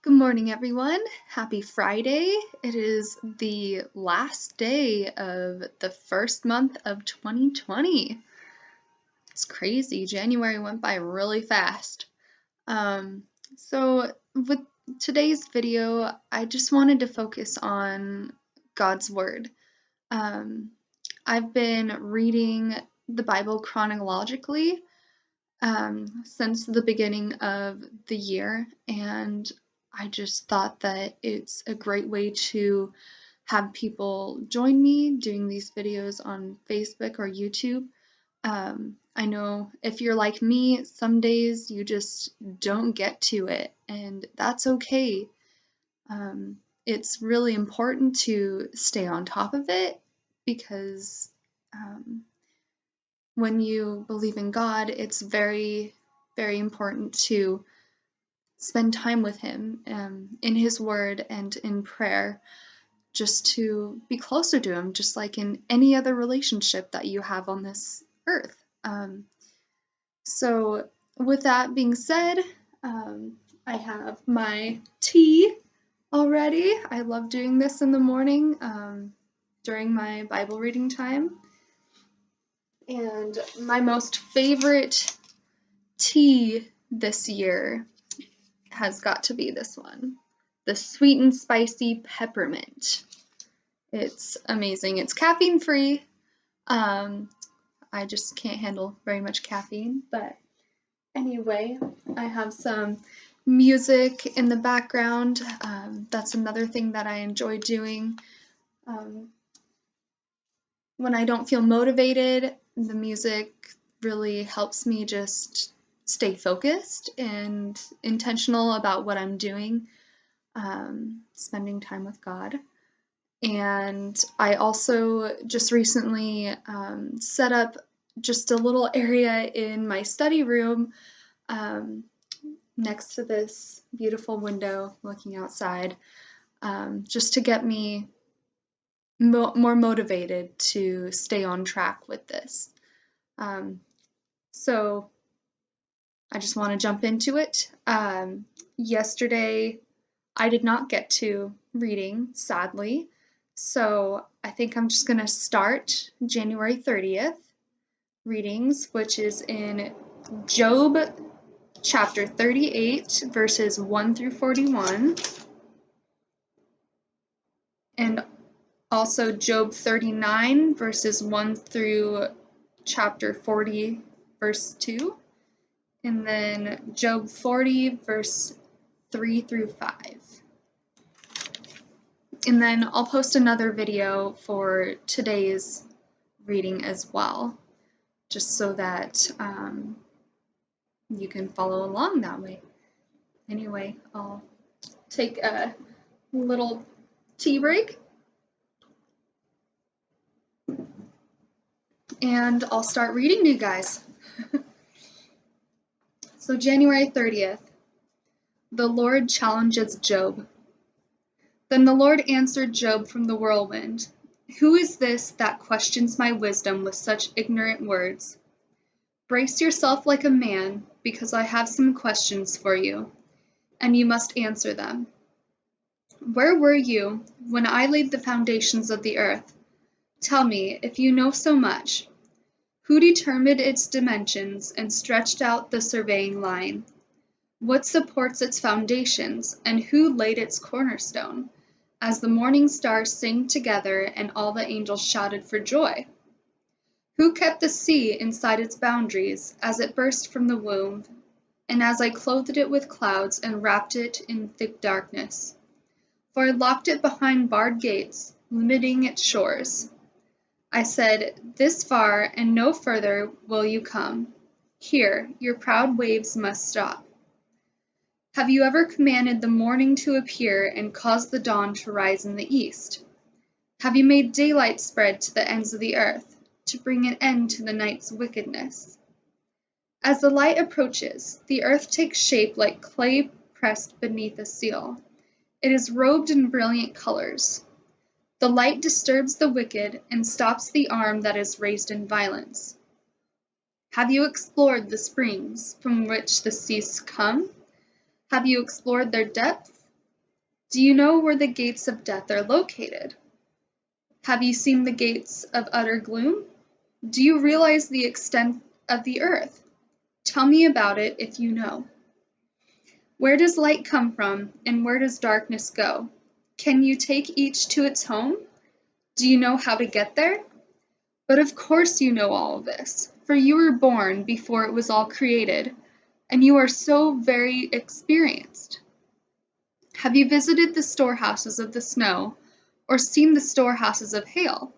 Good morning, everyone. Happy Friday. It is the last day of the first month of 2020. It's crazy. January went by really fast. So with today's video, I just wanted to focus on God's Word. I've been reading the Bible chronologically since the beginning of the year, and I just thought that it's a great way to have people join me doing these videos on Facebook or YouTube. I know if you're like me, some days you just don't get to it, and that's okay. It's really important to stay on top of it because when you believe in God, it's very, very important to spend time with Him in His Word and in prayer, just to be closer to Him, just like in any other relationship that you have on this earth. So with that being said, I have my tea already. I love doing this in the morning during my Bible reading time. And my most favorite tea this year has got to be this one, the sweet and spicy peppermint. It's amazing. It's caffeine free. I just can't handle very much caffeine, but anyway, I have some music in the background. That's another thing that I enjoy doing. When I don't feel motivated, the music really helps me just stay focused and intentional about what I'm doing, spending time with God. And I also just recently set up just a little area in my study room next to this beautiful window looking outside, just to get me more motivated to stay on track with this. So I just want to jump into it. Yesterday, I did not get to reading, sadly, so I think I'm just going to start January 30th readings, which is in Job chapter 38, verses 1 through 41, and also Job 39, verses 1 through chapter 40, verse 2, and then Job 40, verse 3 through 5. And then I'll post another video for today's reading as well, just so that you can follow along that way. Anyway, I'll take a little tea break, and I'll start reading to you guys. So January 30th, the Lord challenges Job. Then the Lord answered Job from the whirlwind, "Who is this that questions my wisdom with such ignorant words? Brace yourself like a man, because I have some questions for you, and you must answer them. Where were you when I laid the foundations of the earth? Tell me, if you know so much. Who determined its dimensions and stretched out the surveying line? What supports its foundations, and who laid its cornerstone, as the morning stars sang together and all the angels shouted for joy? Who kept the sea inside its boundaries as it burst from the womb, and as I clothed it with clouds and wrapped it in thick darkness? For I locked it behind barred gates, limiting its shores. I said, this far and no further will you come. Here, your proud waves must stop. Have you ever commanded the morning to appear and caused the dawn to rise in the east? Have you made daylight spread to the ends of the earth, to bring an end to the night's wickedness? As the light approaches, the earth takes shape like clay pressed beneath a seal. It is robed in brilliant colors. The light disturbs the wicked and stops the arm that is raised in violence. Have you explored the springs from which the seas come? Have you explored their depths? Do you know where the gates of death are located? Have you seen the gates of utter gloom? Do you realize the extent of the earth? Tell me about it if you know. Where does light come from, and where does darkness go? Can you take each to its home? Do you know how to get there? But of course you know all of this, for you were born before it was all created, and you are so very experienced. Have you visited the storehouses of the snow, or seen the storehouses of hail?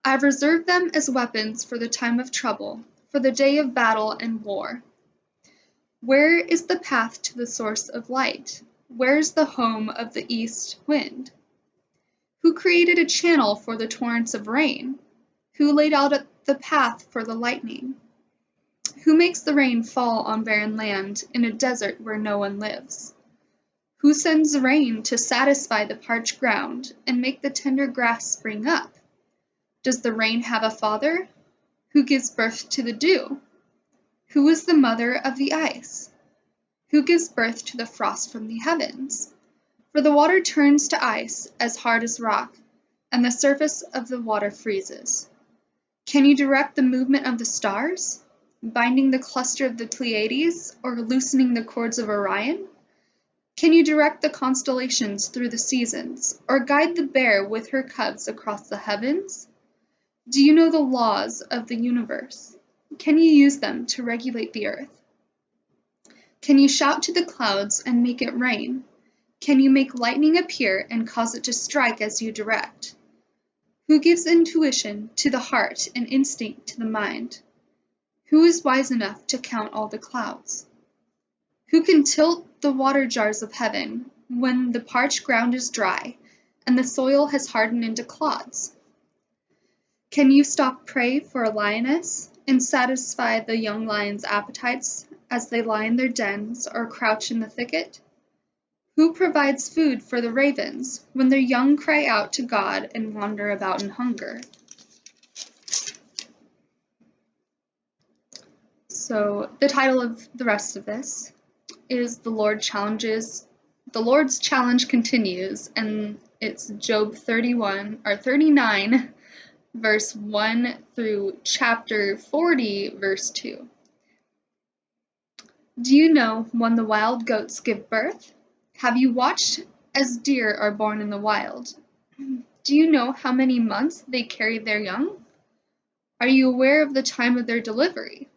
I have reserved them as weapons for the time of trouble, for the day of battle and war. Where is the path to the source of light? Where is the home of the east wind? Who created a channel for the torrents of rain? Who laid out the path for the lightning? Who makes the rain fall on barren land in a desert where no one lives? Who sends rain to satisfy the parched ground and make the tender grass spring up? Does the rain have a father? Who gives birth to the dew? Who is the mother of the ice? Who gives birth to the frost from the heavens? For the water turns to ice as hard as rock, and the surface of the water freezes. Can you direct the movement of the stars, binding the cluster of the Pleiades, or loosening the cords of Orion? Can you direct the constellations through the seasons, or guide the bear with her cubs across the heavens? Do you know the laws of the universe? Can you use them to regulate the earth? Can you shout to the clouds and make it rain? Can you make lightning appear and cause it to strike as you direct? Who gives intuition to the heart and instinct to the mind? Who is wise enough to count all the clouds? Who can tilt the water jars of heaven when the parched ground is dry and the soil has hardened into clods? Can you stalk prey for a lioness and satisfy the young lion's appetites as they lie in their dens or crouch in the thicket? Who provides food for the ravens when their young cry out to God and wander about in hunger? So the title of the rest of this is The Lord's Challenge Continues, and it's Job 39 verse 1 through chapter 40 verse 2. Do you know when the wild goats give birth? Have you watched as deer are born in the wild? Do you know how many months they carry their young? Are you aware of the time of their delivery?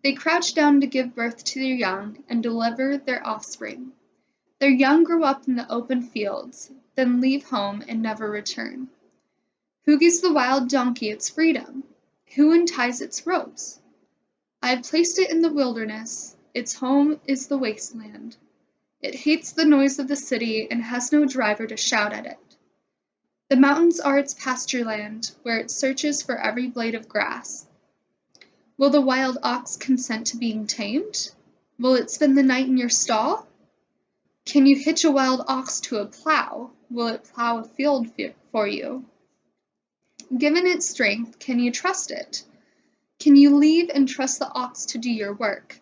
They crouch down to give birth to their young and deliver their offspring. Their young grow up in the open fields, then leave home and never return. Who gives the wild donkey its freedom? Who unties its ropes? I have placed it in the wilderness. Its home is the wasteland. It hates the noise of the city and has no driver to shout at it. The mountains are its pasture land, where it searches for every blade of grass. Will the wild ox consent to being tamed? Will it spend the night in your stall? Can you hitch a wild ox to a plow? Will it plow a field for you? Given its strength, can you trust it? Can you leave and trust the ox to do your work?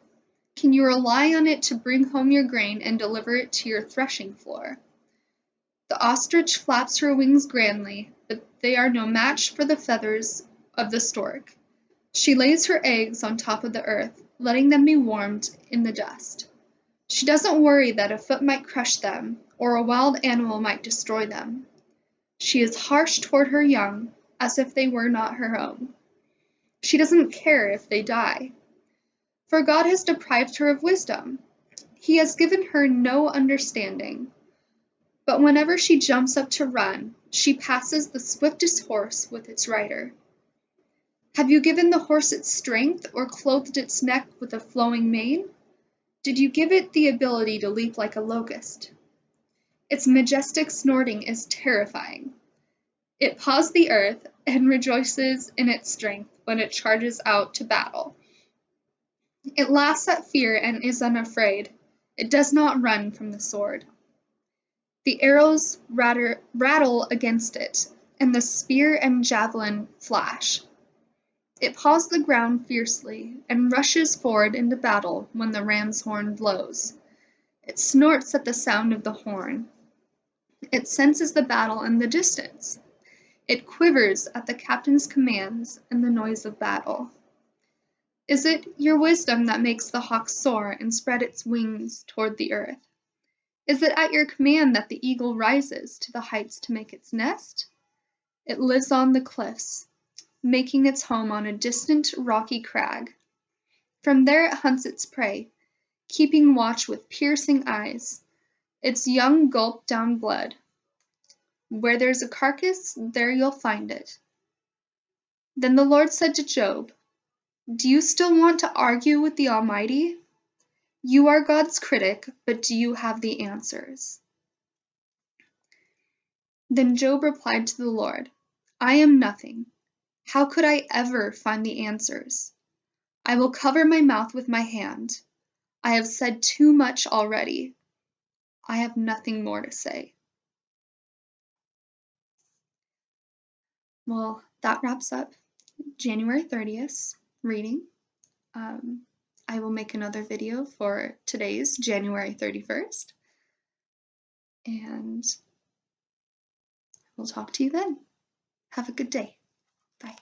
Can you rely on it to bring home your grain and deliver it to your threshing floor? The ostrich flaps her wings grandly, but they are no match for the feathers of the stork. She lays her eggs on top of the earth, letting them be warmed in the dust. She doesn't worry that a foot might crush them, or a wild animal might destroy them. She is harsh toward her young, as if they were not her own. She doesn't care if they die. For God has deprived her of wisdom. He has given her no understanding. But whenever she jumps up to run, she passes the swiftest horse with its rider. Have you given the horse its strength, or clothed its neck with a flowing mane? Did you give it the ability to leap like a locust? Its majestic snorting is terrifying. It paws the earth and rejoices in its strength when it charges out to battle. It laughs at fear and is unafraid. It does not run from the sword. The arrows rattle against it, and the spear and javelin flash. It paws the ground fiercely and rushes forward into battle when the ram's horn blows. It snorts at the sound of the horn. It senses the battle in the distance. It quivers at the captain's commands and the noise of battle. Is it your wisdom that makes the hawk soar and spread its wings toward the earth? Is it at your command that the eagle rises to the heights to make its nest? It lives on the cliffs, making its home on a distant rocky crag. From there it hunts its prey, keeping watch with piercing eyes. Its young gulp down blood. Where there's a carcass, there you'll find it. Then the Lord said to Job, "Do you still want to argue with the Almighty? You are God's critic, but do you have the answers?" Then Job replied to the Lord, "I am nothing. How could I ever find the answers? I will cover my mouth with my hand. I have said too much already. I have nothing more to say." Well, that wraps up January 30th reading. I will make another video for today's January 31st, and we'll talk to you then. Have a good day. Bye.